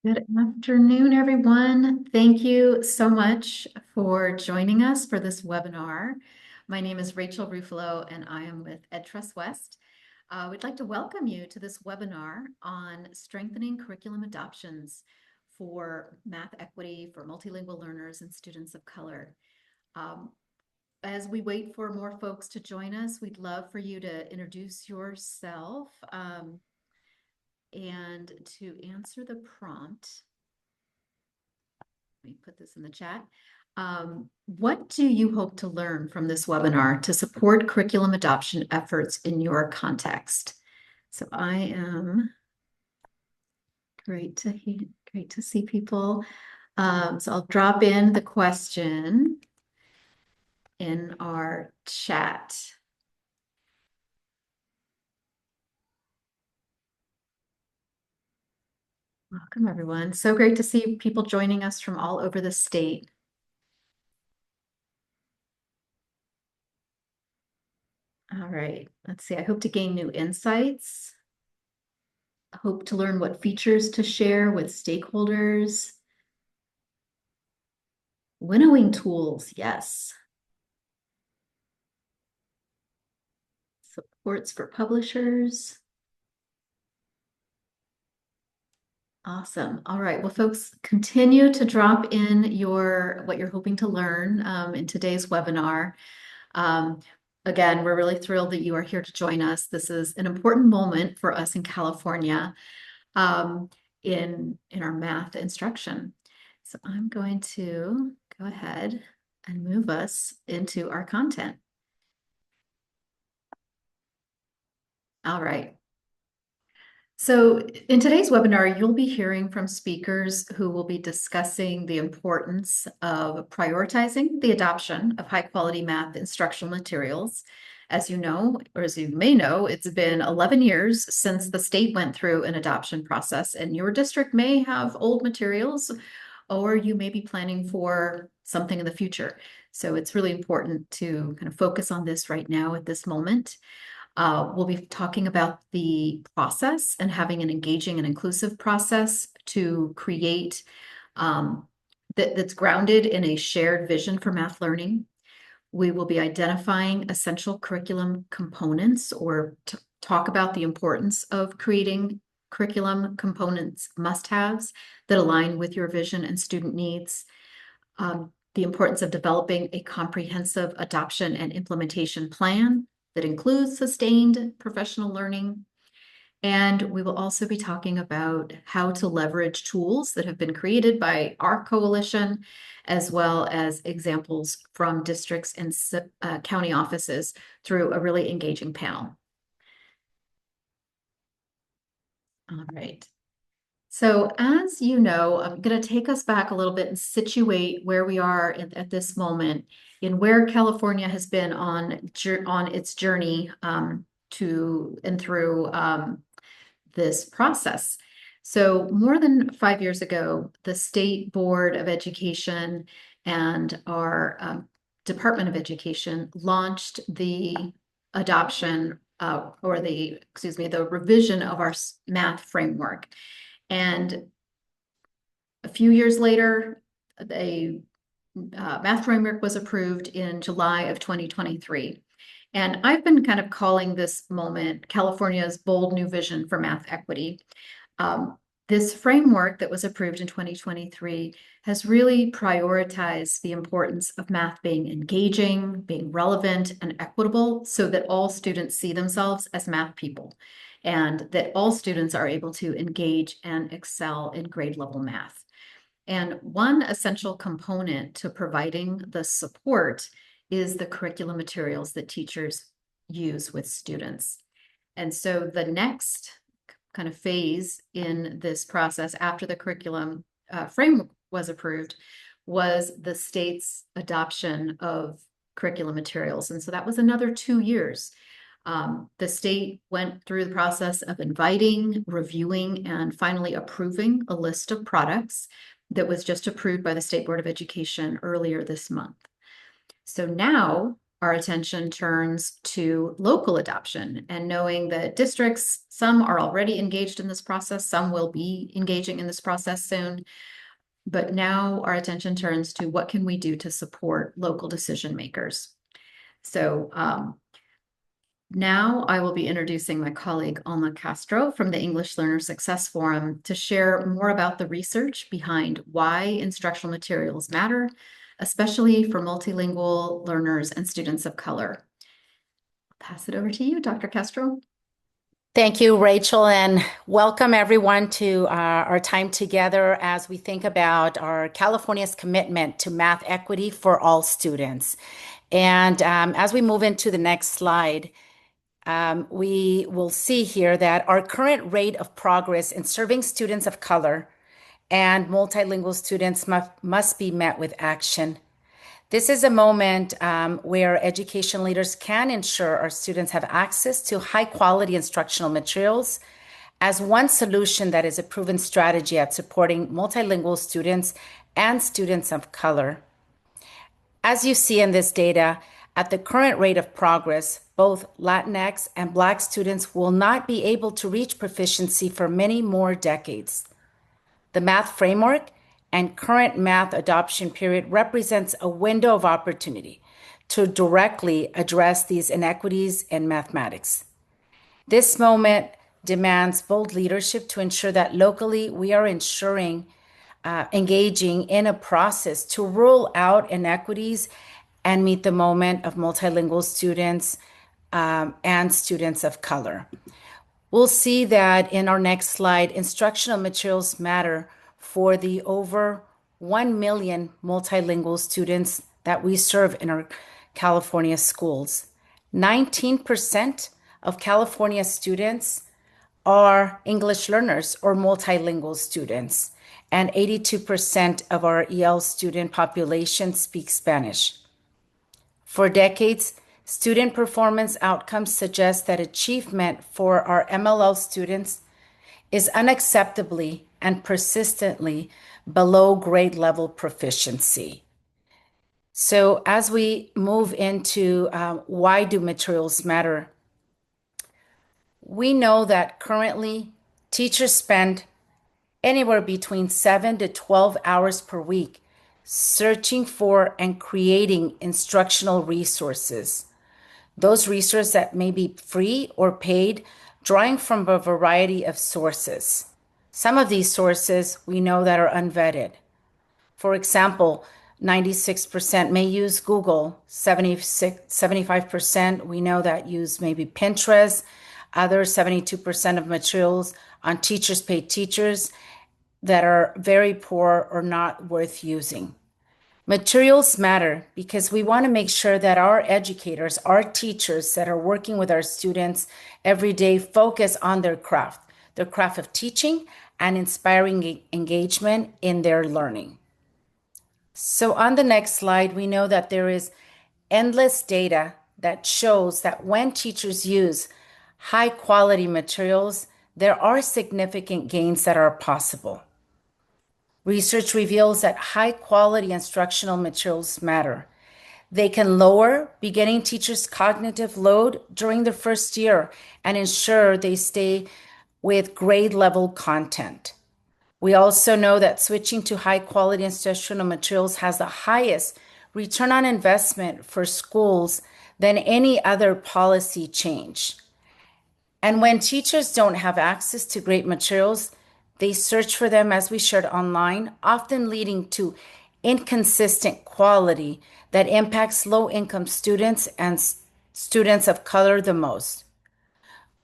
Good afternoon, everyone. Thank you so much for joining us for this webinar. My name is Rachel Ruffalo, and I am with EdTrust West. We'd like to welcome you to this webinar on strengthening curriculum adoptions for math equity for multilingual learners and students of color. As we wait for more folks to join us, we'd love for you to introduce yourself and to answer the prompt. Let me put this in the chat. What do you hope to learn from this webinar to support curriculum adoption efforts in your context? So I am great to see people. So I'll drop in the question in our chat. Welcome, everyone. So great to see people joining us from all over the state. All right, let's see. I hope to gain new insights. I hope to learn what features to share with stakeholders. Winnowing tools, yes. Supports for publishers. Awesome. All right. Well, folks, continue to drop in what you're hoping to learn in today's webinar. Again, we're really thrilled that you are here to join us. This is an important moment for us in California in our math instruction. So I'm going to go ahead and move us into our content. All right. So in today's webinar, you'll be hearing from speakers who will be discussing the importance of prioritizing the adoption of high-quality math instructional materials. As you know, or as you may know, it's been 11 years since the state went through an adoption process, and your district may have old materials, or you may be planning for something in the future. So it's really important to kind of focus on this right now at this moment. We'll be talking about the process and having an engaging and inclusive process to create that's grounded in a shared vision for math learning. We will be identifying essential curriculum components or talk about the importance of creating curriculum components must-haves that align with your vision and student needs. The importance of developing a comprehensive adoption and implementation plan that includes sustained professional learning. And we will also be talking about how to leverage tools that have been created by our coalition, as well as examples from districts and county offices through a really engaging panel. All right. So as you know, I'm going to take us back a little bit and situate where we are at this moment in where California has been on its journey to and through this process. So more than 5 years ago, the State Board of Education and our Department of Education launched the adoption or the revision of our math framework. And a few years later, a math framework was approved in July of 2023. And I've been kind of calling this moment California's bold new vision for math equity. This framework that was approved in 2023 has really prioritized the importance of math being engaging, being relevant, and equitable so that all students see themselves as math people and that all students are able to engage and excel in grade level math. And one essential component to providing the support is the curriculum materials that teachers use with students. And so the next kind of phase in this process after the curriculum framework was approved was the state's adoption of curriculum materials. And so that was another 2 years. The state went through the process of inviting, reviewing, and finally approving a list of products that was just approved by the State Board of Education earlier this month. So now our attention turns to local adoption and knowing that districts, some are already engaged in this process, some will be engaging in this process soon. But now our attention turns to what can we do to support local decision makers. So now I will be introducing my colleague Alma Castro from the English Learner Success Forum to share more about the research behind why instructional materials matter, especially for multilingual learners and students of color. I'll pass it over to you, Dr. Castro. Thank you, Rachel, and welcome everyone to our time together as we think about our California's commitment to math equity for all students. And as we move into the next slide, we will see here that our current rate of progress in serving students of color and multilingual students must be met with action. This is a moment where education leaders can ensure our students have access to high quality instructional materials as one solution that is a proven strategy at supporting multilingual students and students of color. As you see in this data, at the current rate of progress, both Latinx and Black students will not be able to reach proficiency for many more decades. The math framework and current math adoption period represents a window of opportunity to directly address these inequities in mathematics. This moment demands bold leadership to ensure that locally we are engaging in a process to rule out inequities and meet the moment of multilingual students and students of color. We'll see that in our next slide, instructional materials matter for the over 1 million multilingual students that we serve in our California schools. 19% of California students are English learners or multilingual students, and 82% of our EL student population speaks Spanish. For decades, student performance outcomes suggest that achievement for our MLL students is unacceptably and persistently below grade level proficiency. So as we move into why do materials matter, we know that currently teachers spend anywhere between 7 to 12 hours per week searching for and creating instructional resources. Those resources that may be free or paid, drawing from a variety of sources. Some of these sources we know that are unvetted. For example, 96% may use Google, 75% we know that use maybe Pinterest, other 72% of materials on Teachers Pay Teachers that are very poor or not worth using. Materials matter because we want to make sure that our educators, our teachers that are working with our students every day focus on their craft of teaching and inspiring engagement in their learning. So on the next slide, we know that there is endless data that shows that when teachers use high quality materials, there are significant gains that are possible. Research reveals that high quality instructional materials matter. They can lower beginning teachers' cognitive load during the first year and ensure they stay with grade level content. We also know that switching to high quality instructional materials has the highest return on investment for schools than any other policy change. And when teachers don't have access to great materials, they search for them, as we shared online, often leading to inconsistent quality that impacts low-income students and students of color the most.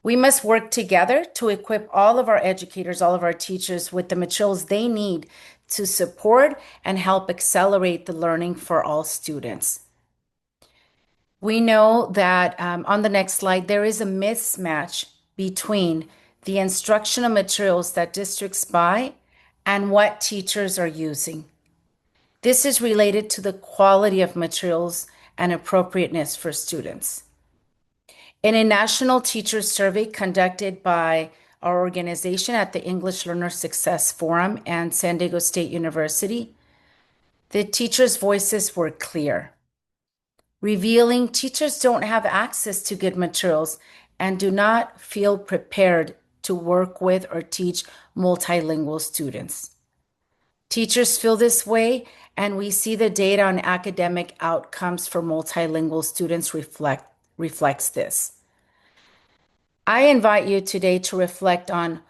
We must work together to equip all of our educators, all of our teachers with the materials they need to support and help accelerate the learning for all students. We know that on the next slide, there is a mismatch between the instructional materials that districts buy and what teachers are using. This is related to the quality of materials and appropriateness for students. In a national teacher survey conducted by our organization at the English Learner Success Forum and San Diego State University, the teachers' voices were clear. revealing teachers don't have access to good materials and do not feel prepared to work with or teach multilingual students. Teachers feel this way, and we see the data on academic outcomes for multilingual students reflects this. I invite you today to reflect on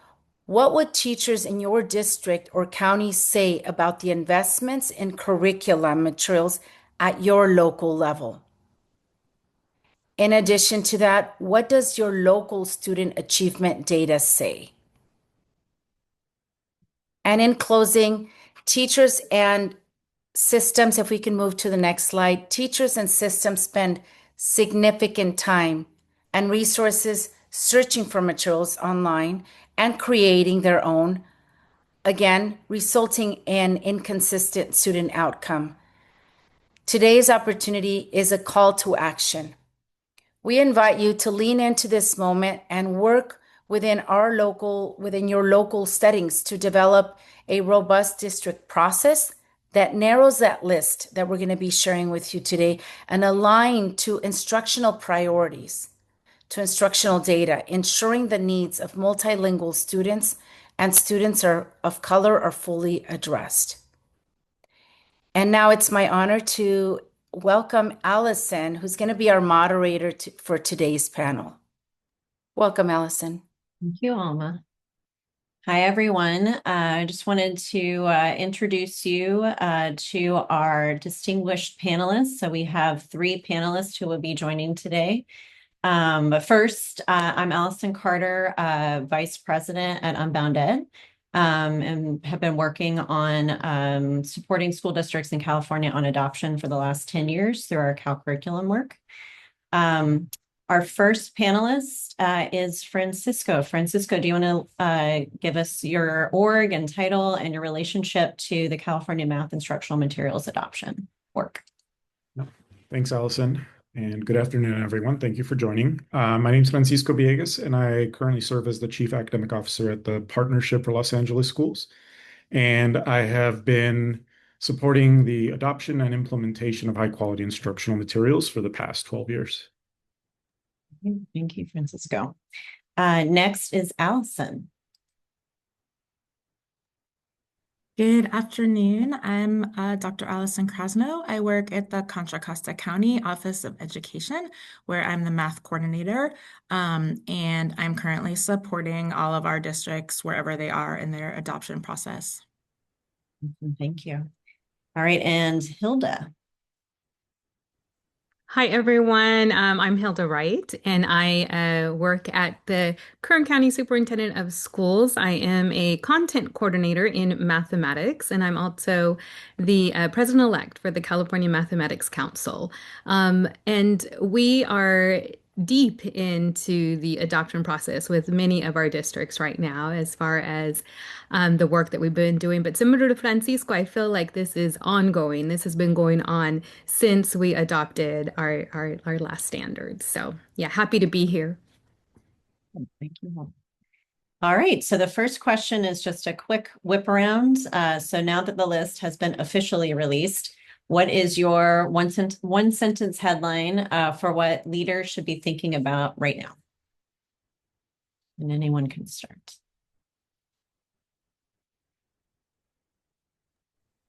what would teachers in your district or county say about the investments in curriculum materials at your local level? In addition to that, what does your local student achievement data say? And in closing, teachers and systems, if we can move to the next slide, teachers and systems spend significant time and resources searching for materials online and creating their own, again, resulting in inconsistent student outcome. Today's opportunity is a call to action. We invite you to lean into this moment and work within your local settings to develop a robust district process that narrows that list that we're going to be sharing with you today and align to instructional priorities, to instructional data, ensuring the needs of multilingual students and students of color are fully addressed. And now it's my honor to welcome Allison, who's going to be our moderator for today's panel. Welcome, Allison. Thank you, Alma. Hi, everyone. I just wanted to introduce you to our distinguished panelists. So we have three panelists who will be joining today. But first, I'm Allison Carter, Vice President at Unbound Ed, and have been working on supporting school districts in California on adoption for the last 10 years through our Cal curriculum work. Our first panelist is Francisco. Francisco, do you want to give us your org and title and your relationship to the California Math Instructional Materials adoption work? Thanks, Allison, and good afternoon, everyone. Thank you for joining. My name is Francisco Villegas, and I currently serve as the Chief Academic Officer at the Partnership for Los Angeles Schools. And I have been supporting the adoption and implementation of high-quality instructional materials for the past 12 years. Thank you, Francisco. Next is Allison. Good afternoon. I'm Dr. Allison Krasno. I work at the Contra Costa County Office of Education, where I'm the math coordinator, and I'm currently supporting all of our districts wherever they are in their adoption process. Thank you. All right, and Hilda. Hi, everyone. I'm Hilda Wright, and I work at the Kern County Superintendent of Schools. I am a content coordinator in mathematics, and I'm also the president-elect for the California Mathematics Council. And we are deep into the adoption process with many of our districts right now, as far as the work that we've been doing. But similar to Francisco, I feel like this is ongoing. This has been going on since we adopted our last standards. So yeah, happy to be here. Thank you. All right, so the first question is just a quick whip around. So now that the list has been officially released, what is your one sentence headline for what leaders should be thinking about right now? And anyone can start.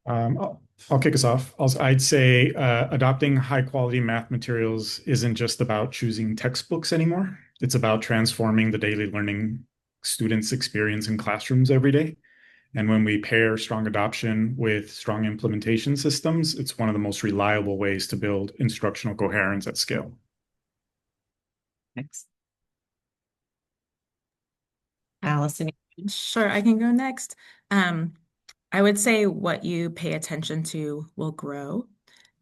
I'll kick us off. I'd say adopting high quality math materials isn't just about choosing textbooks anymore. It's about transforming the daily learning students' experience in classrooms every day. And when we pair strong adoption with strong implementation systems, it's one of the most reliable ways to build instructional coherence at scale. Thanks. Allison. Sure, I can go next. I would say what you pay attention to will grow.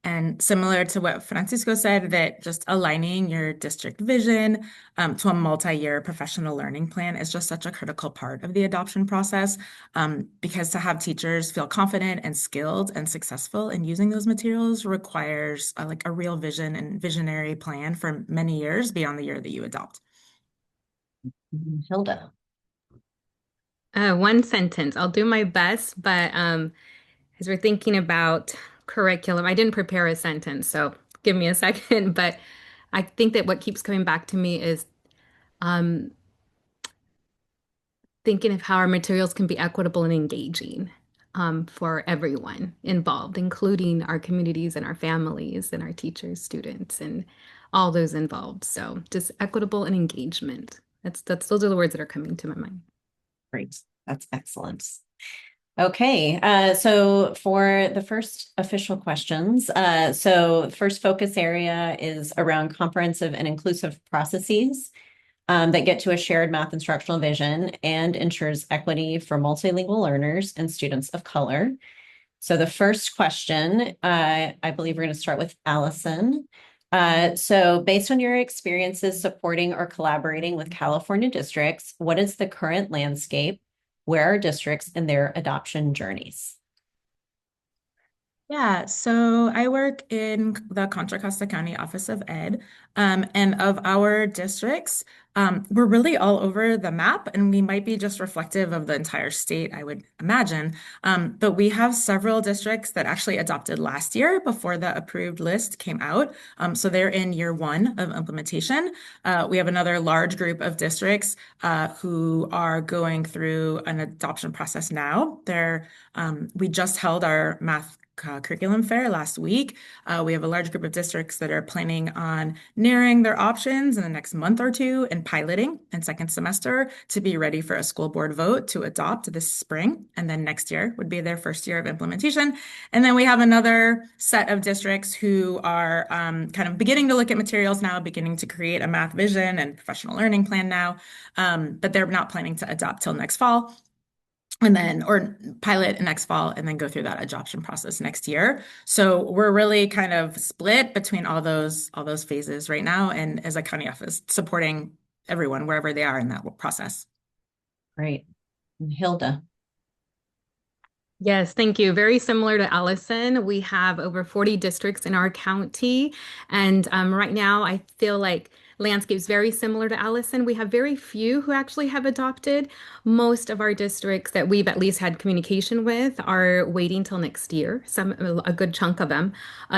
And similar to what Francisco said, that just aligning your district vision to a multi-year professional learning plan is just such a critical part of the adoption process, because to have teachers feel confident and skilled and successful in using those materials requires like a real vision and visionary plan for many years beyond the year that you adopt. Hilda. One sentence. I'll do my best, but as we're thinking about curriculum, I didn't prepare a sentence, so give me a second. But I think that what keeps coming back to me is um, thinking of how our materials can be equitable and engaging for everyone involved, including our communities and our families and our teachers, students, and all those involved. So just equitable and engagement. Those are the words that are coming to my mind. Great. That's excellent. Okay, so for the first official questions, so first focus area is around comprehensive and inclusive processes that get to a shared math instructional vision and ensures equity for multilingual learners and students of color. So the first question, I believe we're going to start with Allison. So based on your experiences supporting or collaborating with California districts, what is the current landscape? Where are districts in their adoption journeys? Yeah, so I work in the Contra Costa County Office of Ed, and of our districts, we're really all over the map, and we might be just reflective of the entire state, I would imagine. But we have several districts that actually adopted last year before the approved list came out. So they're in year one of implementation. We have another large group of districts who are going through an adoption process now. We just held our math curriculum fair last week. We have a large group of districts that are planning on narrowing their options in the next month or two and piloting in second semester to be ready for a school board vote to adopt this spring. And then next year would be their first year of implementation. And then we have another set of districts who are kind of beginning to look at materials now, beginning to create a math vision and professional learning plan now, but they're not planning to adopt till next fall. And then, or pilot next fall, and then go through that adoption process next year. So we're really kind of split between all those phases right now, and as a county office, supporting everyone wherever they are in that process. Great. And Hilda. Yes, thank you. Very similar to Allison, we have over 40 districts in our county. And right now, I feel like landscape's very similar to Allison. We have very few who actually have adopted. Most of our districts that we've at least had communication with are waiting till next year, a good chunk of them.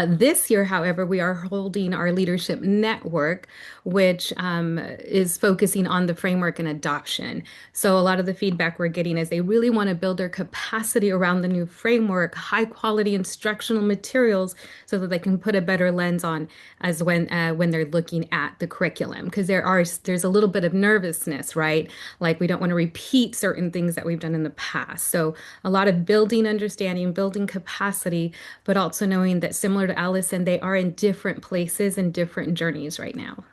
This year, however, we are holding our leadership network, which is focusing on the framework and adoption. So a lot of the feedback we're getting is they really want to build their capacity around the new framework, high quality instructional materials, so that they can put a better lens on as when they're looking at the curriculum. Because there's a little bit of nervousness, right? Like we don't want to repeat certain things that we've done in the past. So a lot of building understanding, building capacity, but also knowing that similar to Allison, they are in different places and different journeys right now.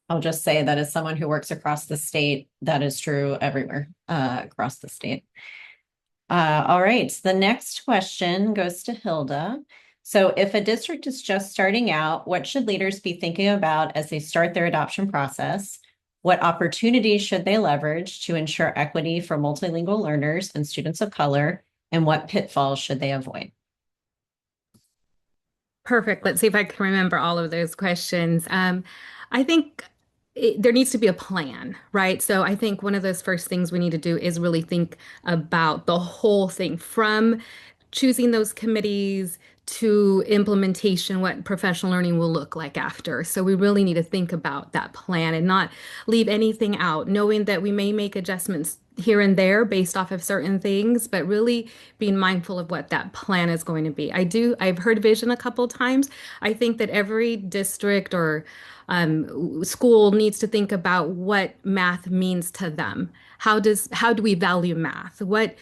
I'll just say that as someone who works across the state, that is true everywhere across the state. All right, the next question goes to Hilda. So if a district is just starting out, what should leaders be thinking about as they start their adoption process? What opportunities should they leverage to ensure equity for multilingual learners and students of color? And what pitfalls should they avoid? Perfect. Let's see if I can remember all of those questions. I think there needs to be a plan, right? So I think one of those first things we need to do is really think about the whole thing from choosing those committees to implementation, what professional learning will look like after. So we really need to think about that plan and not leave anything out, knowing that we may make adjustments here and there based off of certain things, but really being mindful of what that plan is going to be. I've heard vision a couple times. I think that every district or school needs to think about what math means to them. How do we value math? What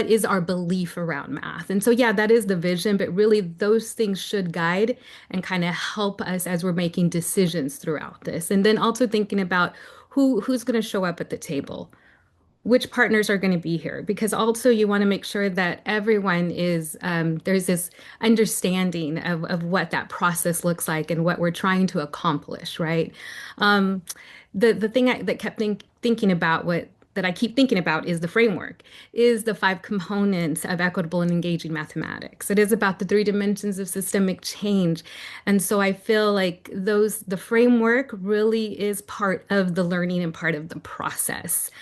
is our belief around math? And so, yeah, that is the vision, but really those things should guide and kind of help us as we're making decisions throughout this. And then also thinking about who's going to show up at the table, which partners are going to be here, because also you want to make sure that everyone is there's this understanding of what that process looks like and what we're trying to accomplish, right? The thing that kept thinking about that I keep thinking about is the framework, is the 5 components of equitable and engaging mathematics. It is about the 3 dimensions of systemic change. And so I feel like the framework really is part of the learning and part of the process.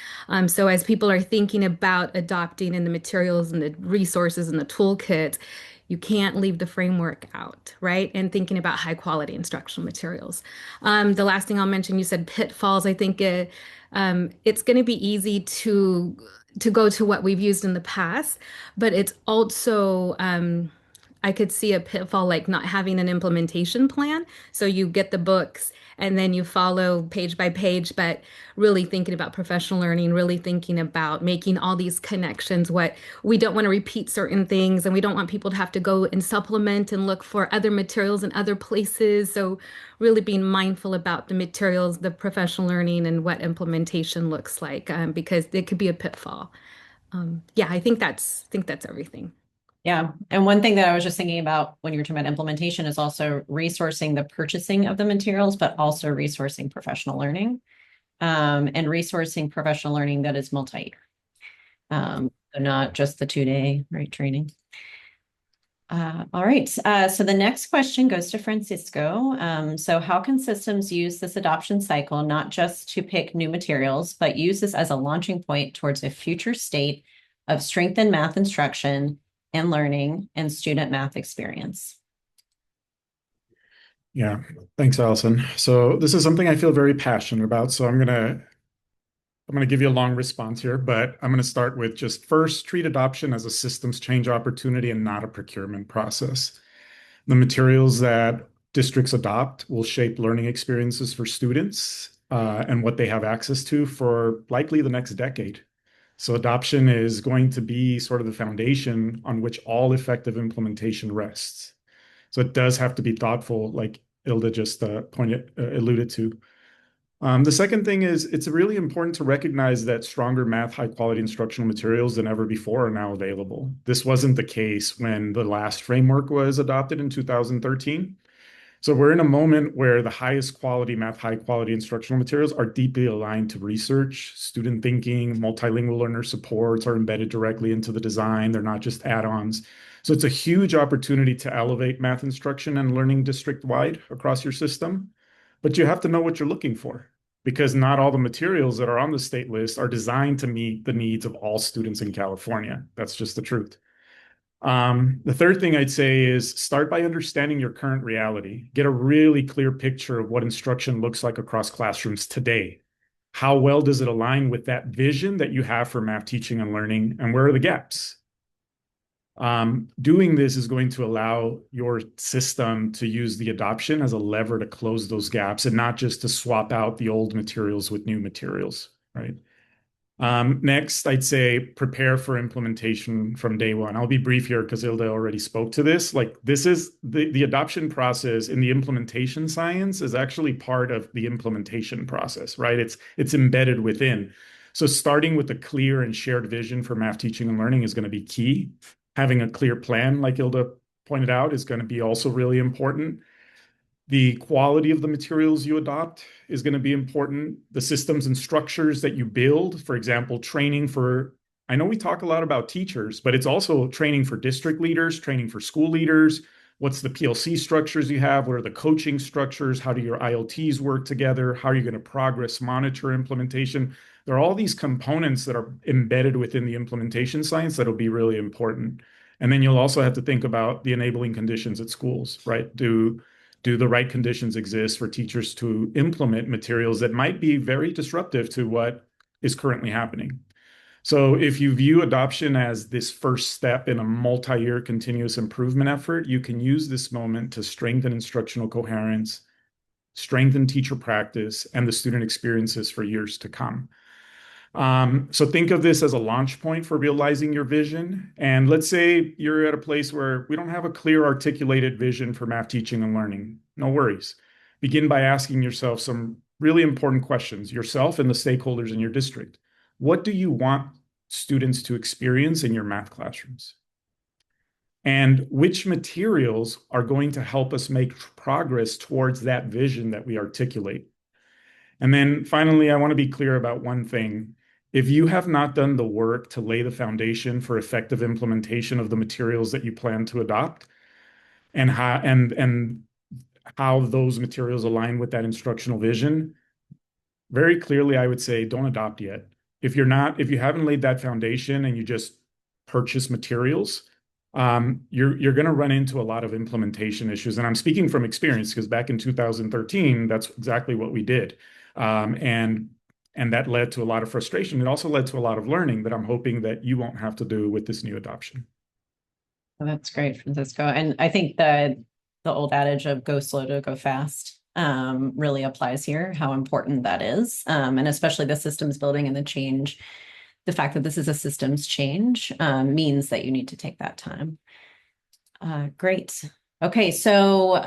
So as people are thinking about adopting and the materials and the resources and the toolkit, you can't leave the framework out, right? And thinking about high quality instructional materials. The last thing I'll mention, you said pitfalls. I think it's going to be easy to go to what we've used in the past, but it's also I could see a pitfall like not having an implementation plan. So you get the books and then you follow page by page, but really thinking about professional learning, really thinking about making all these connections. What we don't want to repeat certain things, and we don't want people to have to go and supplement and look for other materials in other places. So really being mindful about the materials, the professional learning, and what implementation looks like, because it could be a pitfall. Yeah, I think that's everything. Yeah. And one thing that I was just thinking about when you were talking about implementation is also resourcing the purchasing of the materials, but also resourcing professional learning, and resourcing professional learning that is multi-year. So not just the 2-day, right, training. All right. So the next question goes to Francisco. So how can systems use this adoption cycle, not just to pick new materials, but use this as a launching point towards a future state of strengthened math instruction and learning and student math experience? Yeah, thanks, Allison. So this is something I feel very passionate about. So I'm gonna give you a long response here, but I'm gonna start with just first treat adoption as a systems change opportunity and not a procurement process. The materials that districts adopt will shape learning experiences for students and what they have access to for likely the next decade. So adoption is going to be sort of the foundation on which all effective implementation rests. So it does have to be thoughtful, like Ilda just alluded to. The second thing is it's really important to recognize that stronger math, high quality instructional materials than ever before are now available. This wasn't the case when the last framework was adopted in 2013. So we're in a moment where the highest quality math, high quality instructional materials are deeply aligned to research, student thinking, multilingual learner supports are embedded directly into the design. They're not just add-ons. So it's a huge opportunity to elevate math instruction and learning district-wide across your system. But you have to know what you're looking for because not all the materials that are on the state list are designed to meet the needs of all students in California. That's just the truth. The third thing I'd say is start by understanding your current reality. Get a really clear picture of what instruction looks like across classrooms today. How well does it align with that vision that you have for math teaching and learning, and where are the gaps? Doing this is going to allow your system to use the adoption as a lever to close those gaps and not just to swap out the old materials with new materials, right? Next, I'd say prepare for implementation from day one. I'll be brief here because Ilda already spoke to this. Like this is the adoption process in the implementation science is actually part of the implementation process, right? It's embedded within. So starting with a clear and shared vision for math teaching and learning is going to be key. Having a clear plan, like Ilda pointed out, is going to be also really important. The quality of the materials you adopt is going to be important. The systems and structures that you build, for example, training for, I know we talk a lot about teachers, but it's also training for district leaders, training for school leaders. What's the PLC structures you have? What are the coaching structures? How do your ILTs work together? How are you going to progress monitor implementation? There are all these components that are embedded within the implementation science that'll be really important. And then you'll also have to think about the enabling conditions at schools, right? Do the right conditions exist for teachers to implement materials that might be very disruptive to what is currently happening? So if you view adoption as this first step in a multi-year continuous improvement effort, you can use this moment to strengthen instructional coherence, strengthen teacher practice, and the student experiences for years to come. So think of this as a launch point for realizing your vision. And let's say you're at a place where we don't have a clear articulated vision for math teaching and learning. No worries. Begin by asking yourself some really important questions, yourself and the stakeholders in your district. What do you want students to experience in your math classrooms? And which materials are going to help us make progress towards that vision that we articulate? And then finally, I want to be clear about one thing. If you have not done the work to lay the foundation for effective implementation of the materials that you plan to adopt and how those materials align with that instructional vision, very clearly, I would say don't adopt yet. If you haven't laid that foundation and you just purchase materials, you're going to run into a lot of implementation issues. And I'm speaking from experience because back in 2013, that's exactly what we did. And that led to a lot of frustration. It also led to a lot of learning that I'm hoping that you won't have to do with this new adoption. Well, that's great, Francisco. And I think the old adage of go slow to go fast really applies here, how important that is. And especially the systems building and the change, the fact that this is a systems change means that you need to take that time. Great. Okay, so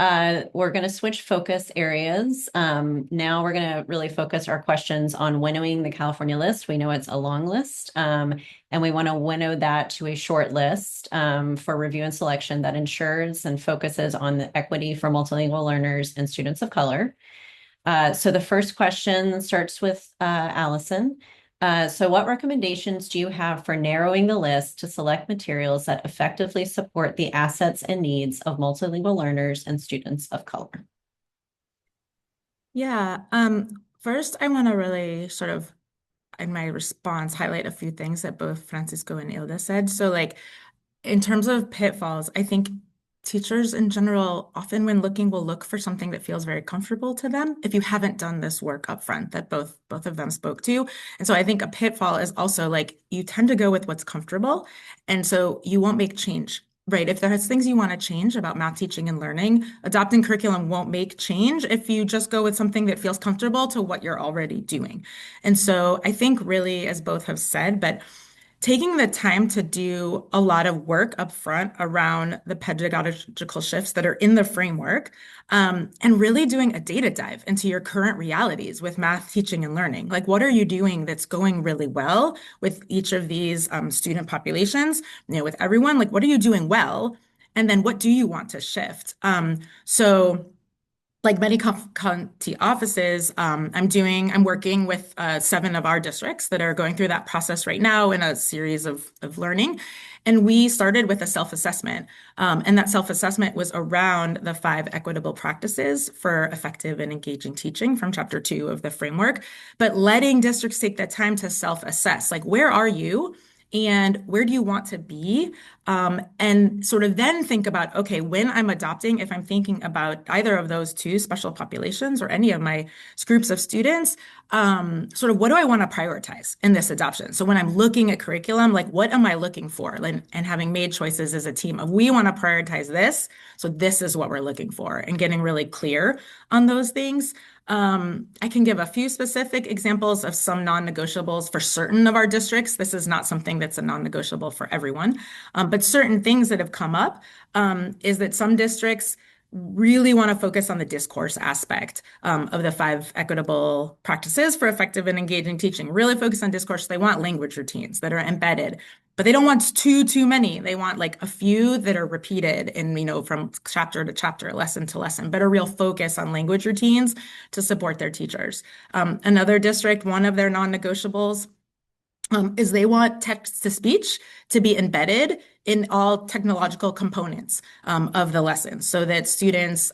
we're going to switch focus areas. Now we're going to really focus our questions on winnowing the California list. We know it's a long list, and we want to winnow that to a short list for review and selection that ensures and focuses on the equity for multilingual learners and students of color. So the first question starts with Allison. So what recommendations do you have for narrowing the list to select materials that effectively support the assets and needs of multilingual learners and students of color? Yeah, first I want to really sort of, in my response, highlight a few things that both Francisco and Ilda said. So like, in terms of pitfalls, I think teachers in general, often when looking, will look for something that feels very comfortable to them if you haven't done this work up front that both of them spoke to. And so I think a pitfall is also like you tend to go with what's comfortable. And so you won't make change, right? If there's things you want to change about math teaching and learning, adopting curriculum won't make change if you just go with something that feels comfortable to what you're already doing. And so I think really, as both have said, but taking the time to do a lot of work up front around the pedagogical shifts that are in the framework, and really doing a data dive into your current realities with math teaching and learning. Like, what are you doing that's going really well with each of these student populations, with everyone? Like, what are you doing well? And then what do you want to shift? So like many county offices, I'm working with 7 of our districts that are going through that process right now in a series of learning. And we started with a self-assessment. And that self-assessment was around the 5 equitable practices for effective and engaging teaching from chapter 2 of the framework, but letting districts take that time to self-assess, like, where are you? And where do you want to be? And sort of then think about, okay, when I'm adopting, if I'm thinking about either of those 2 special populations or any of my groups of students, sort of what do I want to prioritize in this adoption? So when I'm looking at curriculum, like, what am I looking for? And having made choices as a team of, we want to prioritize this. So this is what we're looking for, and getting really clear on those things. I can give a few specific examples of some non-negotiables for certain of our districts. This is not something that's a non-negotiable for everyone, but certain things that have come up is that some districts really want to focus on the discourse aspect of the 5 equitable practices for effective and engaging teaching. Really focus on discourse. They want language routines that are embedded, but they don't want too many. They want like a few that are repeated in, from chapter to chapter, lesson to lesson, but a real focus on language routines to support their teachers. Another district, one of their non-negotiables is they want text to speech to be embedded in all technological components of the lesson, so that students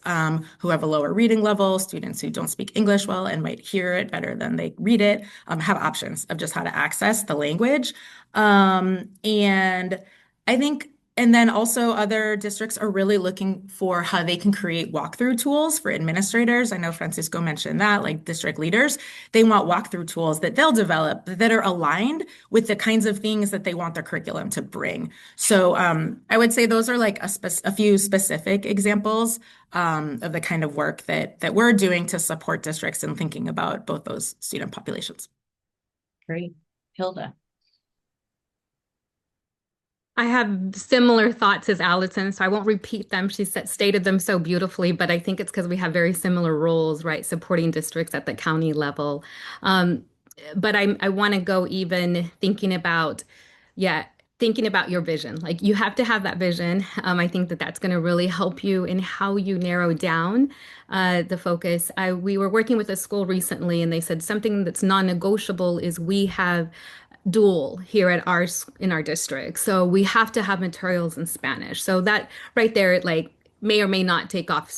who have a lower reading level, students who don't speak English well and might hear it better than they read it, have options of just how to access the language. And I think, and then also other districts are really looking for how they can create walkthrough tools for administrators. I know Francisco mentioned that, like district leaders, they want walkthrough tools that they'll develop that are aligned with the kinds of things that they want their curriculum to bring. So I would say those are like a few specific examples of the kind of work that we're doing to support districts in thinking about both those student populations. Great. Hilda. I have similar thoughts as Allison, so I won't repeat them. She stated them so beautifully, but I think it's because we have very similar roles, right? Supporting districts at the county level. But I want to go even thinking about, thinking about your vision. Like, you have to have that vision. I think that that's going to really help you in how you narrow down the focus. We were working with a school recently, and they said something that's non-negotiable is we have dual here at in our district. So we have to have materials in Spanish. So that right there, like, may or may not take off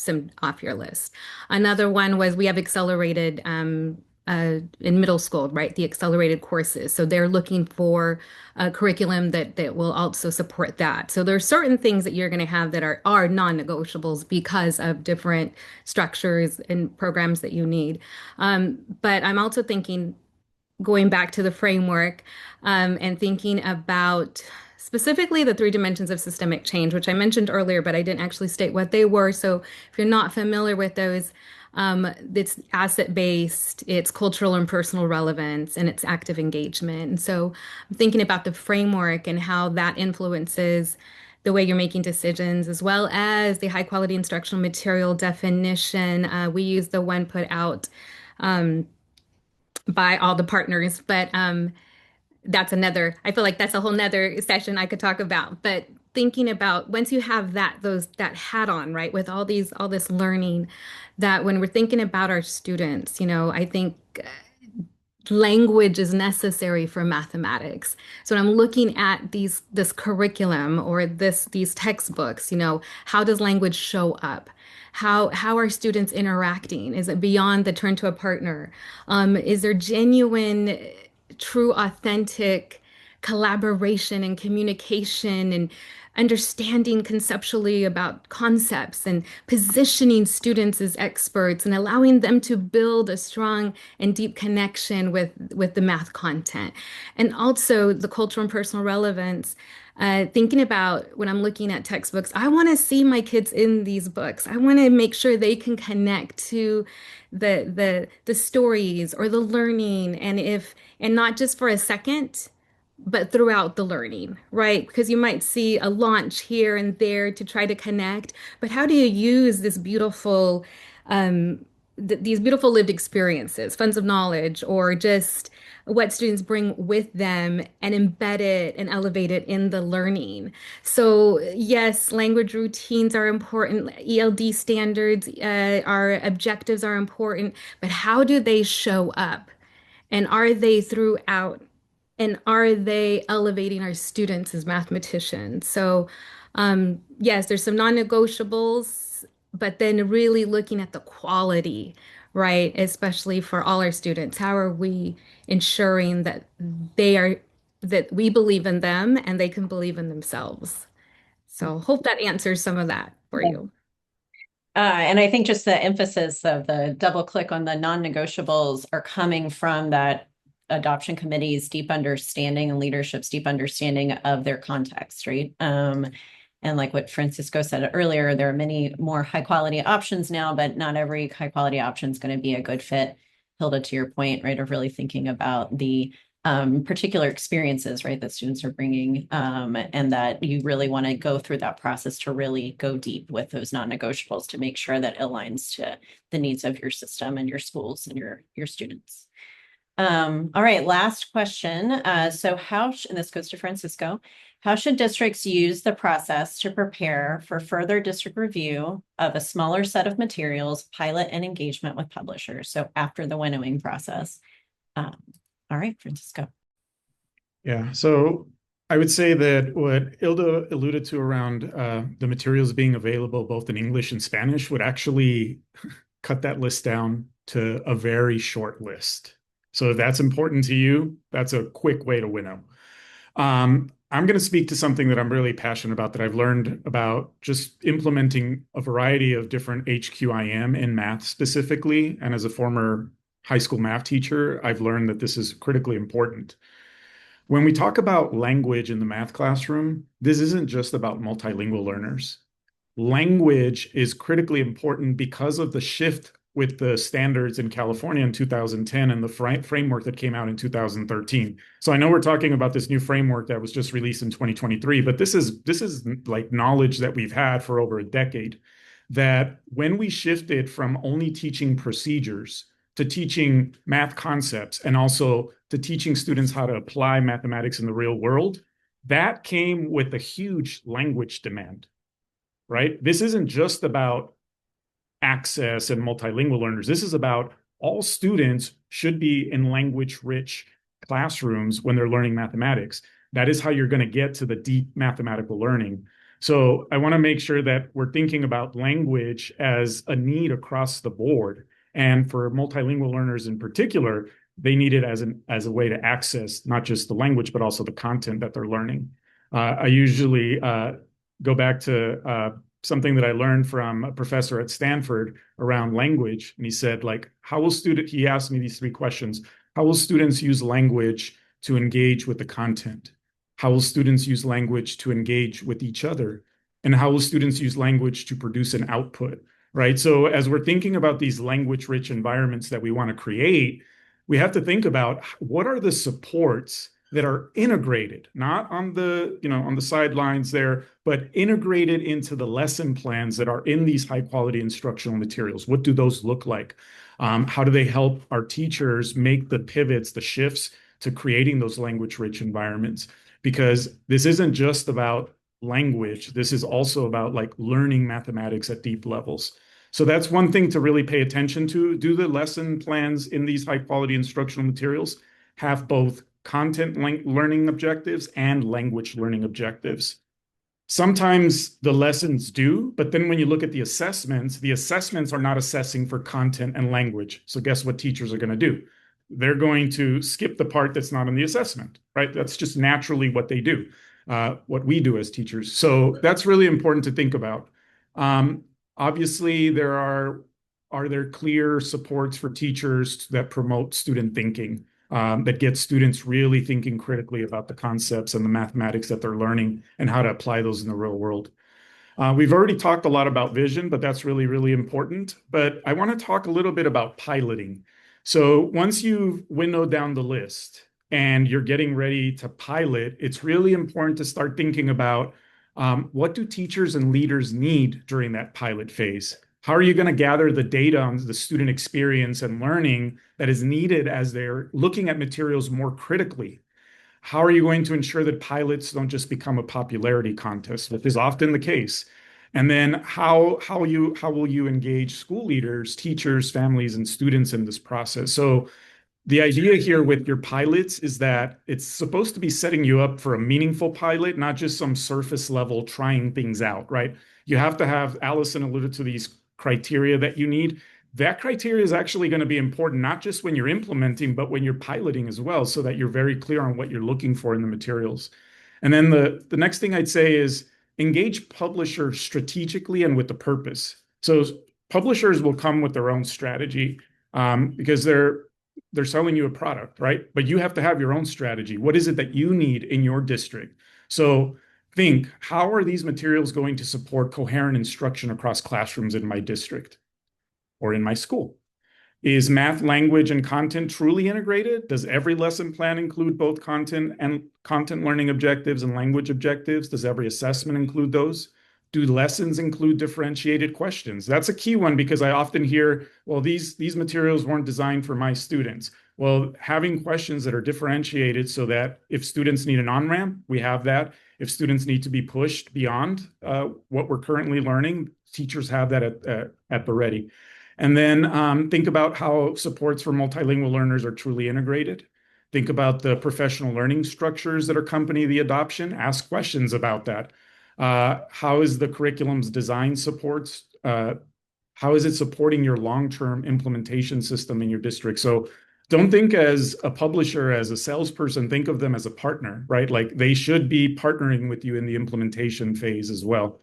your list. Another one was we have accelerated in middle school, right? The accelerated courses. So they're looking for a curriculum that will also support that. So there are certain things that you're going to have that are non-negotiables because of different structures and programs that you need. But I'm also thinking going back to the framework and thinking about specifically the three dimensions of systemic change, which I mentioned earlier, but I didn't actually state what they were. So if you're not familiar with those, it's asset-based, it's cultural and personal relevance, and it's active engagement. And so I'm thinking about the framework and how that influences the way you're making decisions, as well as the high quality instructional material definition. We use the one put out by all the partners, but that's another, I feel like that's a whole nother session I could talk about. But thinking about once you have that hat on, right, with all this learning, that when we're thinking about our students, I think language is necessary for mathematics. So when I'm looking at this curriculum or these textbooks, how does language show up? How are students interacting? Is it beyond the turn to a partner? Is there genuine, true, authentic collaboration and communication and understanding conceptually about concepts and positioning students as experts and allowing them to build a strong and deep connection with the math content. And also the cultural and personal relevance. Thinking about when I'm looking at textbooks, I want to see my kids in these books. I want to make sure they can connect to the stories or the learning, and not just for a second, but throughout the learning, right? Because you might see a launch here and there to try to connect, but how do you use um, these beautiful lived experiences, funds of knowledge, or just what students bring with them and embed it and elevate it in the learning? So yes, language routines are important. ELD standards, our objectives are important, but how do they show up? And are they throughout? And are they elevating our students as mathematicians? So, yes, there's some non-negotiables, but then really looking at the quality, right? Especially for all our students. How are we ensuring that that we believe in them and they can believe in themselves? So, hope that answers some of that for you. And I think just the emphasis of the double click on the non-negotiables are coming from that adoption committee's deep understanding and leadership's deep understanding of their context, right? And like what Francisco said earlier, there are many more high quality options now, but not every high quality option is going to be a good fit. Hilda, to your point, right, of really thinking about the particular experiences, right, that students are bringing, and that you really want to go through that process to really go deep with those non-negotiables to make sure that it aligns to the needs of your system and your schools and your students. All right, last question. And this goes to Francisco, how should districts use the process to prepare for further district review of a smaller set of materials, pilot and engagement with publishers? So after the winnowing process. All right, Francisco. Yeah, so I would say that what Ilda alluded to around the materials being available both in English and Spanish would actually cut that list down to a very short list. So if that's important to you, that's a quick way to winnow. I'm going to speak to something that I'm really passionate about that I've learned about just implementing a variety of different HQIM in math specifically. And as a former high school math teacher, I've learned that this is critically important. When we talk about language in the math classroom, this isn't just about multilingual learners. Language is critically important because of the shift with the standards in California in 2010 and the framework that came out in 2013. So I know we're talking about this new framework that was just released in 2023, but this is like knowledge that we've had for over a decade, that when we shifted from only teaching procedures to teaching math concepts and also to teaching students how to apply mathematics in the real world, that came with a huge language demand, right? This isn't just about access and multilingual learners. This is about all students should be in language-rich classrooms when they're learning mathematics. That is how you're going to get to the deep mathematical learning. So I want to make sure that we're thinking about language as a need across the board. And for multilingual learners in particular, they need it as a way to access not just the language, but also the content that they're learning. I usually go back to something that I learned from a professor at Stanford around language. And he said, like, he asked me these three questions. How will students use language to engage with the content? How will students use language to engage with each other? And how will students use language to produce an output? Right. So as we're thinking about these language-rich environments that we want to create, we have to think about what are the supports that are integrated, not on the, on the sidelines there, but integrated into the lesson plans that are in these high-quality instructional materials. What do those look like? How do they help our teachers make the pivots, the shifts to creating those language-rich environments? Because this isn't just about language. This is also about like learning mathematics at deep levels. So that's one thing to really pay attention to. Do the lesson plans in these high quality instructional materials have both content learning objectives and language learning objectives? Sometimes the lessons do, but then when you look at the assessments are not assessing for content and language. So guess what teachers are going to do? They're going to skip the part that's not in the assessment, right? That's just naturally what they do, what we do as teachers. So that's really important to think about. Obviously, are there clear supports for teachers that promote student thinking, that get students really thinking critically about the concepts and the mathematics that they're learning and how to apply those in the real world? We've already talked a lot about vision, but that's really, really important. But I want to talk a little bit about piloting. So once you've winnowed down the list and you're getting ready to pilot, it's really important to start thinking about what do teachers and leaders need during that pilot phase? How are you going to gather the data on the student experience and learning that is needed as they're looking at materials more critically? How are you going to ensure that pilots don't just become a popularity contest, which is often the case? And then how will you engage school leaders, teachers, families, and students in this process? So the idea here with your pilots is that it's supposed to be setting you up for a meaningful pilot, not just some surface level trying things out, right? You have to have, Allison alluded to these criteria that you need. That criteria is actually going to be important, not just when you're implementing, but when you're piloting as well, so that you're very clear on what you're looking for in the materials. And then the next thing I'd say is engage publishers strategically and with the purpose. So publishers will come with their own strategy because they're selling you a product, right? But you have to have your own strategy. What is it that you need in your district? So think, how are these materials going to support coherent instruction across classrooms in my district or in my school? Is math, language, and content truly integrated? Does every lesson plan include both content learning objectives and language objectives? Does every assessment include those? Do lessons include differentiated questions? That's a key one because I often hear, well, these materials weren't designed for my students. Well, having questions that are differentiated so that if students need an on-ramp, we have that. If students need to be pushed beyond what we're currently learning, teachers have that at the ready. And then think about how supports for multilingual learners are truly integrated. Think about the professional learning structures that accompany the adoption. Ask questions about that. How is the curriculum's design supports? How is it supporting your long-term implementation system in your district? So don't think as a publisher, as a salesperson, think of them as a partner, right? Like they should be partnering with you in the implementation phase as well.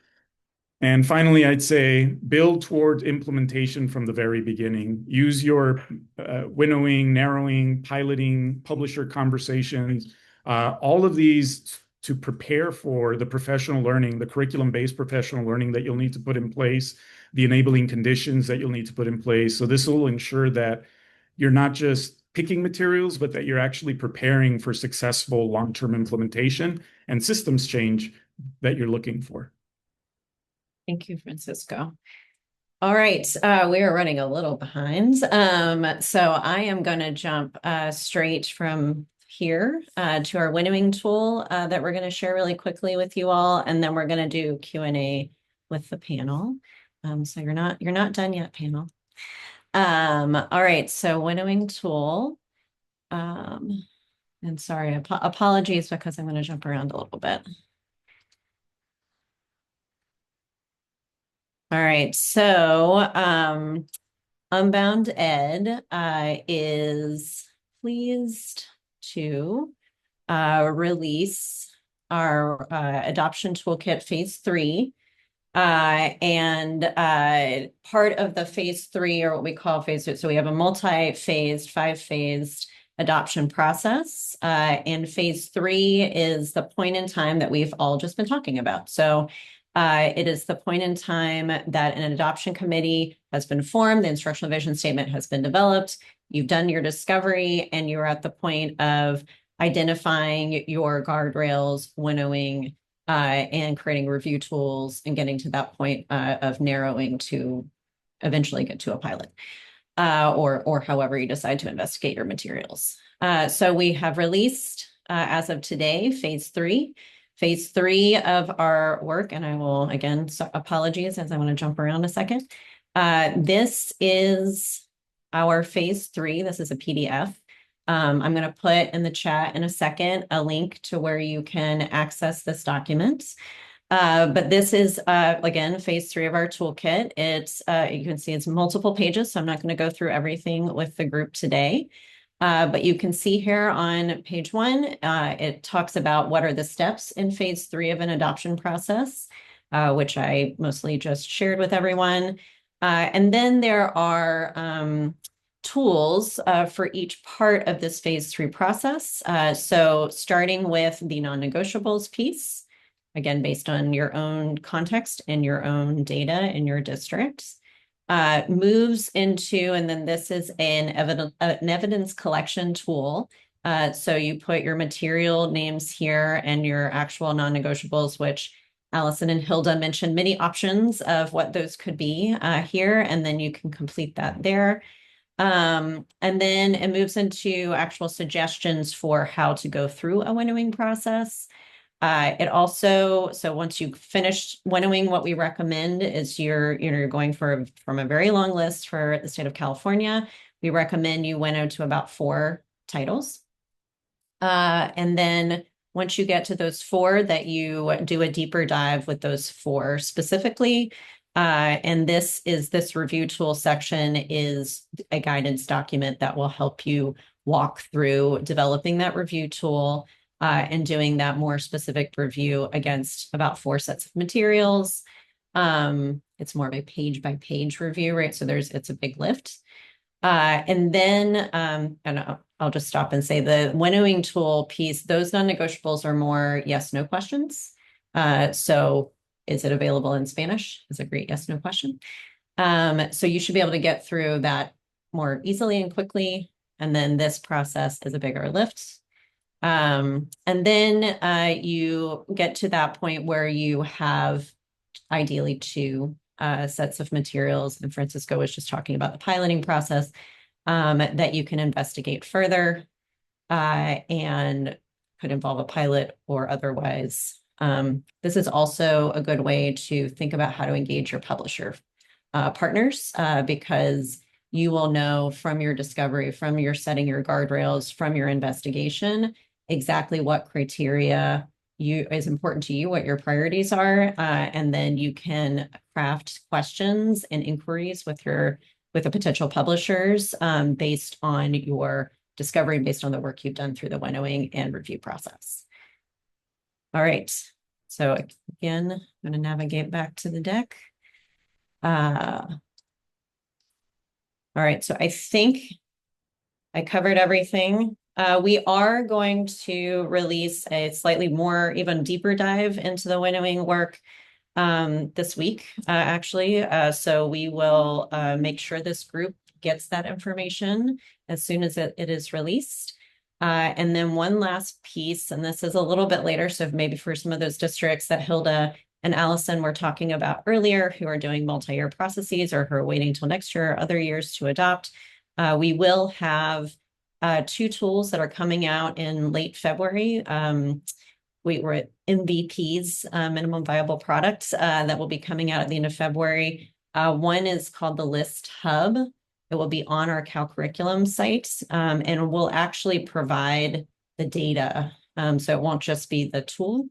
And finally, I'd say build towards implementation from the very beginning. Use your winnowing, narrowing, piloting, publisher conversations, all of these to prepare for the professional learning, the curriculum-based professional learning that you'll need to put in place, the enabling conditions that you'll need to put in place. So this will ensure that you're not just picking materials, but that you're actually preparing for successful long-term implementation and systems change that you're looking for. Thank you, Francisco. All right, we are running a little behind. So I am going to jump straight from here to our winnowing tool that we're going to share really quickly with you all, and then we're going to do Q&A with the panel. So you're not done yet, panel. All right, so winnowing tool. And sorry, apologies because I'm going to jump around a little bit. All right, so Unbound Ed is pleased to release our adoption toolkit phase 3. And part of the phase 3, or what we call phase 2, so we have a multi-phased, 5-phased adoption process. And phase 3 is the point in time that we've all just been talking about. So it is the point in time that an adoption committee has been formed, the instructional vision statement has been developed, you've done your discovery, and you're at the point of identifying your guardrails, winnowing, and creating review tools and getting to that point of narrowing to eventually get to a pilot, or however you decide to investigate your materials. So we have released, as of today, phase 3. Phase 3 of our work, and I will, again, apologies as I want to jump around a second. This is our phase 3. This is a PDF. I'm going to put in the chat in a second a link to where you can access this document. But this is, again, phase 3 of our toolkit. It's, you can see it's multiple pages, so I'm not going to go through everything with the group today. But you can see here on page 1, it talks about what are the steps in phase 3 of an adoption process, which I mostly just shared with everyone. And then there are tools for each part of this phase 3 process. So starting with the non-negotiables piece, again, based on your own context and your own data in your district, moves into, and then this is an evidence collection tool. So you put your material names here and your actual non-negotiables, which Allison and Hilda mentioned many options of what those could be here, and then you can complete that there. And then it moves into actual suggestions for how to go through a winnowing process. It also, so once you've finished winnowing, what we recommend is you're going from a very long list for the state of California. We recommend you winnow to about 4 titles. And then once you get to those 4, that you do a deeper dive with those 4 specifically. And this review tool section is a guidance document that will help you walk through developing that review tool and doing that more specific review against about 4 sets of materials. It's more of a page by page review, right? So it's a big lift. And then, and I'll just stop and say the winnowing tool piece, those non-negotiables are more yes, no questions. So is it available in Spanish? Is a great yes, no question. So you should be able to get through that more easily and quickly. And then this process is a bigger lift. And then you get to that point where you have ideally 2 sets of materials. And Francisco was just talking about the piloting process that you can investigate further and could involve a pilot or otherwise. This is also a good way to think about how to engage your publisher partners because you will know from your discovery, from your setting your guardrails, from your investigation, exactly what criteria is important to you, what your priorities are, and then you can craft questions and inquiries with the potential publishers based on your discovery, based on the work you've done through the winnowing and review process. All right, so again, I'm going to navigate back to the deck. All right, so I think I covered everything. We are going to release a slightly more, even deeper dive into the winnowing work this week, actually. So we will make sure this group gets that information as soon as it is released. And then one last piece, and this is a little bit later, so maybe for some of those districts that Hilda and Allison were talking about earlier, who are doing multi-year processes or who are waiting till next year or other years to adopt, we will have 2 tools that are coming out in late February. We were at MVPs, minimum viable products, that will be coming out at the end of February. One is called the List Hub. It will be on our CalCurriculum site, and will actually provide the data. So it won't just be the tool.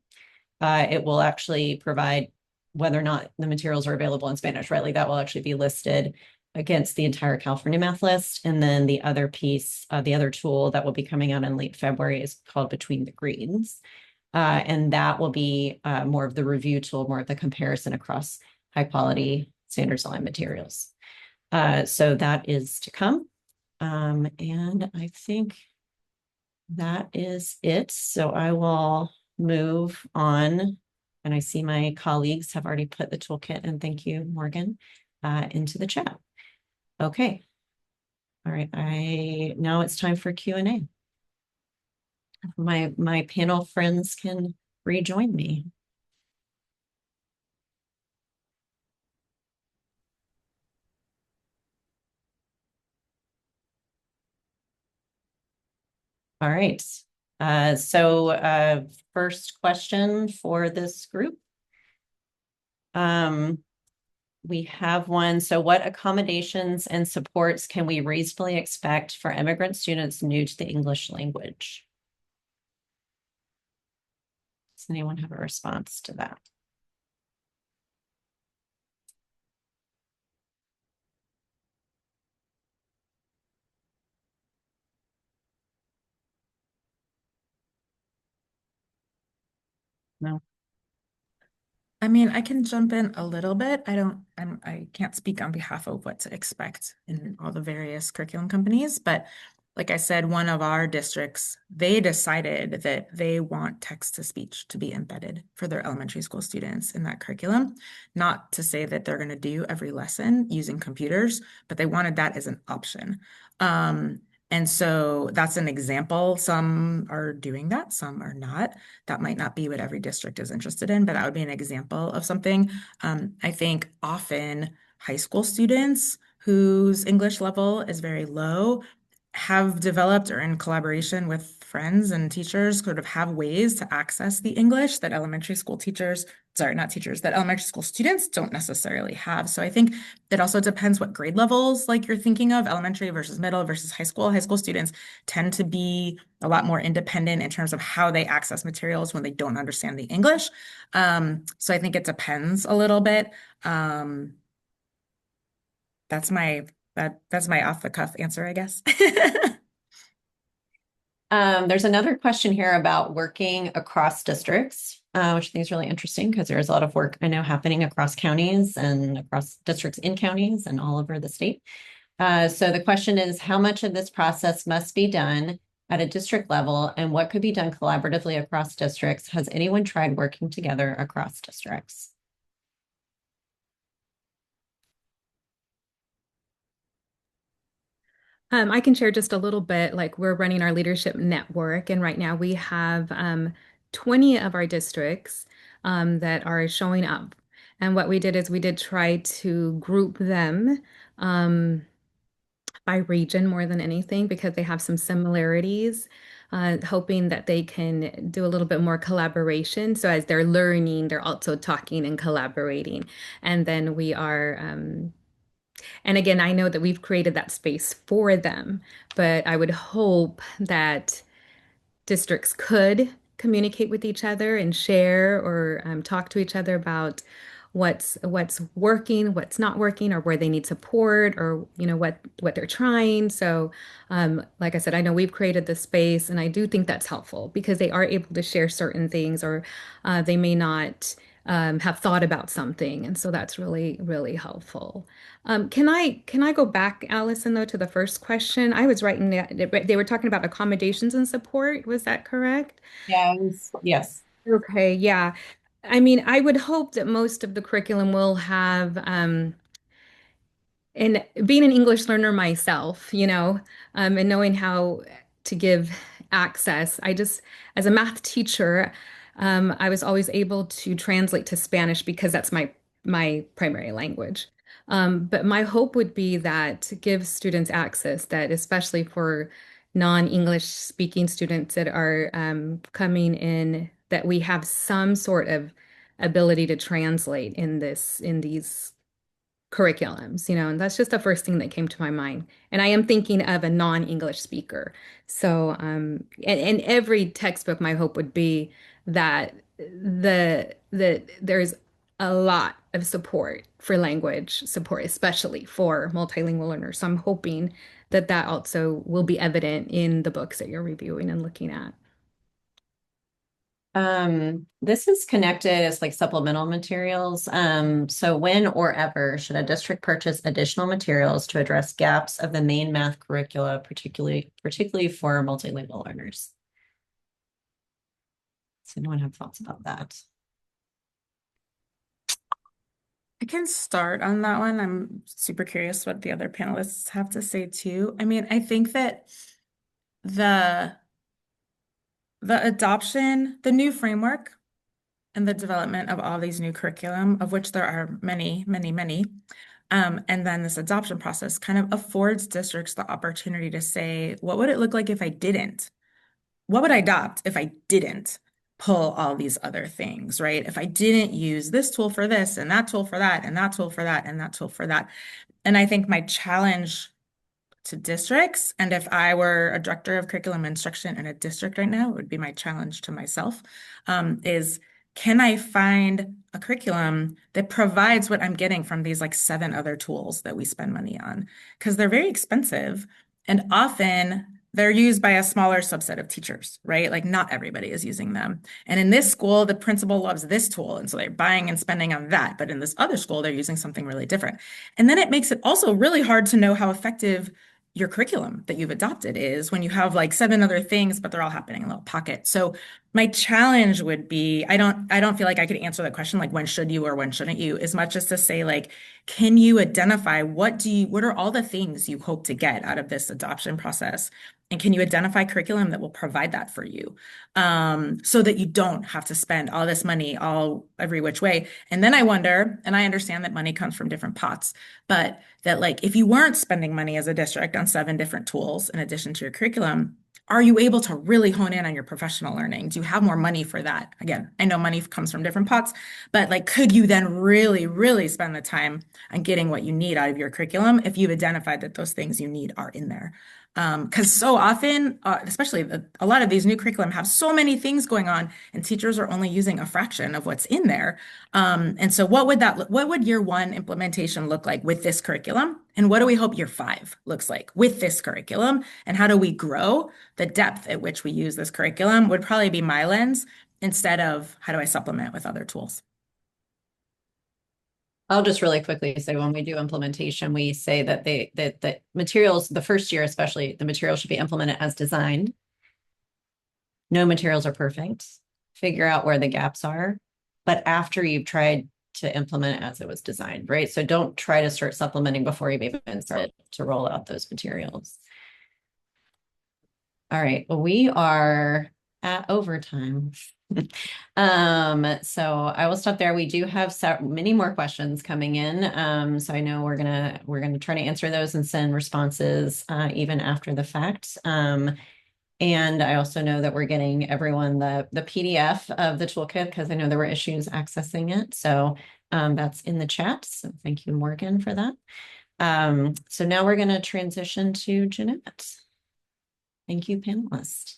It will actually provide whether or not the materials are available in Spanish, right? Like that will actually be listed. against the entire California math list. And then the other piece, the other tool that will be coming out in late February is called Between the Grades. And that will be more of the review tool, more of the comparison across high quality standards aligned materials. So that is to come. And I think that is it. So I will move on. And I see my colleagues have already put the toolkit, and thank you, Morgan, into the chat. Okay. All right. Now it's time for Q&A. My panel friends can rejoin me. All right. First question for this group. We have one. So what accommodations and supports can we reasonably expect for immigrant students new to the English language? Does anyone have a response to that? No. I mean, I can jump in a little bit. I can't speak on behalf of what to expect in all the various curriculum companies, but like I said, one of our districts, they decided that they want text to speech to be embedded for their elementary school students in that curriculum. Not to say that they're going to do every lesson using computers, but they wanted that as an option. And so that's an example. Some are doing that, some are not. That might not be what every district is interested in, but that would be an example of something. I think often high school students whose English level is very low have developed, or in collaboration with friends and teachers, sort of have ways to access the English that elementary school teachers, sorry, not teachers, that elementary school students don't necessarily have. So I think it also depends what grade levels like you're thinking of, elementary versus middle versus high school. High school students tend to be a lot more independent in terms of how they access materials when they don't understand the English. So I think it depends a little bit. That's my off the cuff answer, I guess. There's another question here about working across districts, which I think is really interesting because there's a lot of work I know happening across counties and across districts in counties and all over the state. So the question is, how much of this process must be done at a district level and what could be done collaboratively across districts? Has anyone tried working together across districts? I can share just a little bit. Like we're running our leadership network, and right now we have 20 of our districts that are showing up. And what we did is we did try to group them by region more than anything because they have some similarities, hoping that they can do a little bit more collaboration. So as they're learning, they're also talking and collaborating. And then we are and again, I know that we've created that space for them, but I would hope that districts could communicate with each other and share or talk to each other about what's working, what's not working, or where they need support, or what they're trying. So, like I said, I know we've created the space, and I do think that's helpful because they are able to share certain things, or they may not have thought about something, and so that's really, really helpful. Can I go back, Allison, though, to the first question? I was writing that they were talking about accommodations and support. Was that correct? Yes. Yes. Okay, yeah. I mean, I would hope that most of the curriculum will have and being an English learner myself, and knowing how to give access, as a math teacher, I was always able to translate to Spanish because that's my primary language. But my hope would be that to give students access, that especially for non-English speaking students that are coming in, that we have some sort of ability to translate in these curriculums, and that's just the first thing that came to my mind. And I am thinking of a non-English speaker. So, and every textbook, my hope would be that there's a lot of support for language support, especially for multilingual learners. So I'm hoping that that also will be evident in the books that you're reviewing and looking at. This is connected as like supplemental materials. So when or ever should a district purchase additional materials to address gaps of the main math curricula, particularly for multilingual learners? Does anyone have thoughts about that? I can start on that one. I'm super curious what the other panelists have to say too. I mean, I think that the adoption, the new framework and the development of all these new curriculum, of which there are many, many, many, and then this adoption process kind of affords districts the opportunity to say, what would it look like if I didn't? What would I adopt if I didn't pull all these other things, right? If I didn't use this tool for this and that tool for that and that tool for that and that tool for that. And I think my challenge to districts, and if I were a director of curriculum instruction in a district right now, it would be my challenge to myself, is can I find a curriculum that provides what I'm getting from these like 7 other tools that we spend money on? Because they're very expensive and often they're used by a smaller subset of teachers, right? Like not everybody is using them. And in this school, the principal loves this tool. And so they're buying and spending on that. But in this other school, they're using something really different. And then it makes it also really hard to know how effective your curriculum that you've adopted is when you have like 7 other things, but they're all happening in a little pocket. So my challenge would be, I don't feel like I could answer that question, like when should you or when shouldn't you, as much as to say like, can you identify what are all the things you hope to get out of this adoption process? And can you identify curriculum that will provide that for you? So that you don't have to spend all this money every which way. And then I wonder, and I understand that money comes from different pots, but that like if you weren't spending money as a district on 7 different tools in addition to your curriculum, are you able to really hone in on your professional learning? Do you have more money for that? Again, I know money comes from different pots, but like, could you then really, really spend the time on getting what you need out of your curriculum if you've identified that those things you need are in there? Because so often, especially a lot of these new curriculum have so many things going on and teachers are only using a fraction of what's in there. And so what would year 1 implementation look like with this curriculum? And what do we hope year 5 looks like with this curriculum? And how do we grow the depth at which we use this curriculum would probably be my lens instead of how do I supplement with other tools? I'll just really quickly say when we do implementation, we say that that materials, the first year especially, the materials should be implemented as designed. No materials are perfect. Figure out where the gaps are. But after you've tried to implement it as it was designed, right? So don't try to start supplementing before you've even started to roll out those materials. All right, well, we are at overtime. So I will stop there. We do have many more questions coming in. So I know we're gonna try to answer those and send responses even after the fact. And I also know that we're getting everyone the PDF of the toolkit because I know there were issues accessing it. So that's in the chat. So thank you, Morgan, for that. So now we're going to transition to Jeanette. Thank you, panelists.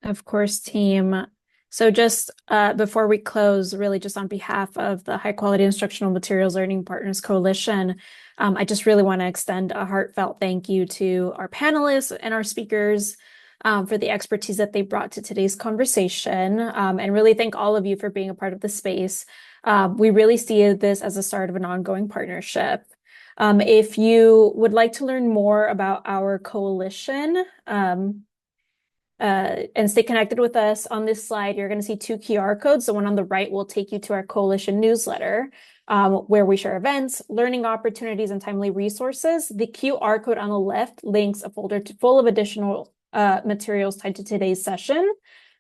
Of course, team. So just before we close, really just on behalf of the High Quality Instructional Materials Learning Partners Coalition, I just really want to extend a heartfelt thank you to our panelists and our speakers for the expertise that they brought to today's conversation, and really thank all of you for being a part of the space. We really see this as a start of an ongoing partnership. If you would like to learn more about our coalition, and stay connected with us, on this slide, you're going to see 2 QR codes. The one on the right will take you to our coalition newsletter, where we share events, learning opportunities, and timely resources. The QR code on the left links a folder full of additional materials tied to today's session.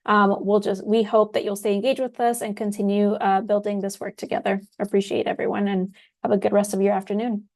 We hope that you'll stay engaged with us and continue building this work together. Appreciate everyone and have a good rest of your afternoon.